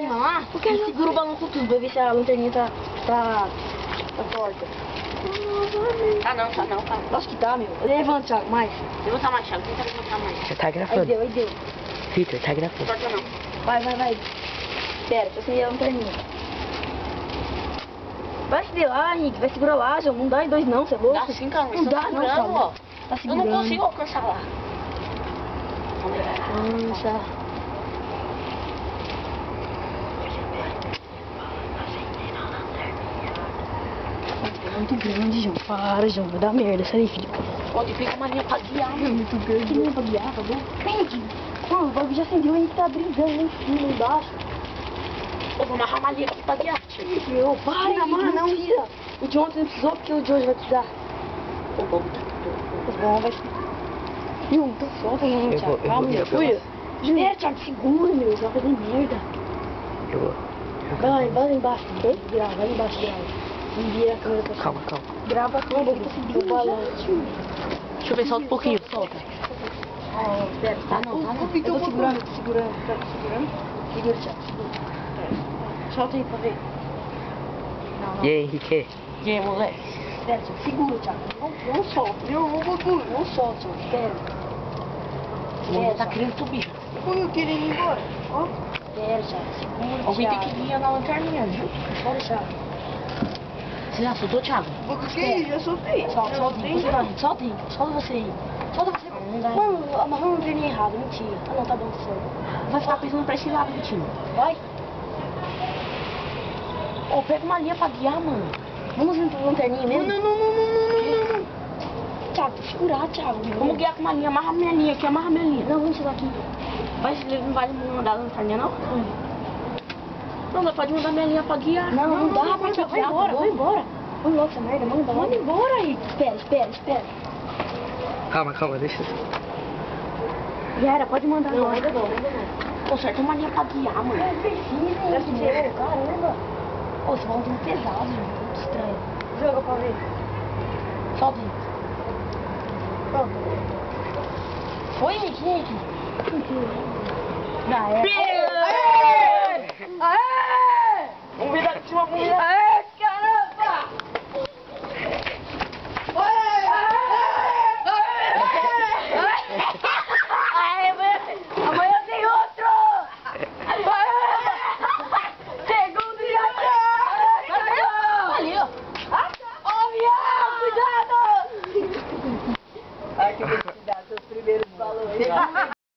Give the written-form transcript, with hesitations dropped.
cima lá, porque segura o balão com tudo, pra ver se a lanterninha tá torta. Tá não, cara. Acho que tá, meu. Levanta, Thiago, mais. Levanta mais, Thiago. Tenta levantar mais. Já tá Aí gravando. deu. Vitor, tá gravando. Torta não. Vai. Espera, deixa eu acender a lanterninha. Vai se lá, Henrique. Vai segurar lá, João. Não dá em dois não, você é louco? Dá sim, cara. Não dá não, cara. Ó. Tá Eu segurando. não consigo alcançar lá. Nossa. É muito grande, João. Para, João. Vai dar merda. Sai aí, filho. Onde fica a mania pra guiar, É mano. muito grande. Que nem pra guiar, tá bom? Prende. Mano, o bagulho já acendeu e tá brisando lá em cima, embaixo. Eu vou amarrar a mania aqui pra guiar, tio. Meu, para, mano. Não precisa. O de ontem não precisou porque o de hoje vai precisar. O bom tá Os bons vai... Não, então solta, não, Eu Thiago. vou- Calma, meu filho. Espera, Thiago, segura, meu. Você vai fazer merda. Eu vou. Vai lá embaixo. Grava, vai lá embaixo, grava. E vira a câmera pra cima. Calma. Grava a câmera pra seguir o balão. Deixa eu ver, solta um pouquinho. Solta. Ó, espera. Tá não. Eu tô segurando. Segura, Thiago, segura. Solta aí pra ver. Não. E aí, Henrique? E aí, moleque? Espera, Thiago. Segura, Thiago. Não solta. Não solta, Thiago. Espera. O mundo tá querendo subir. Eu querendo ir embora. Ó. Espera, Thiago. Segura, Alguém tem Thiago. que guiar na lanterninha, viu? Pode deixar. Você já soltou, Thiago? Já soltei. Solta você aí. Solta você. Não dá. Mano, amarrou a lanterninha errada. Mentira. Ah, não, tá bom, certo. Vai ficar pensando pra esse lado, Vitinho. Vai. Ô, pega uma linha pra guiar, mano. Vamos vir pra lanterninha mesmo? Não. Thiago, segurar, Thiago. Vamos guiar com uma linha. Amarra minha linha aqui, amarra minha linha. Não, vamos tirar aqui. Não vai mandar a lanterninha, não? Não, mas pode mandar minha linha pra guiar. Não dá, vai Thiago. Vai embora, vai embora. Vamos logo essa merda, manda logo. Manda embora aí. Espera. Calma, deixa eu... Yara, pode mandar Não, logo. ainda não. Conserta uma linha pra guiar, mano. Precisa, caramba. Ô, esse balão tá muito pesado, gente. Muito estranho. Joga pra ver. Solta aí. Pronto. Foi, Henrique? Já é.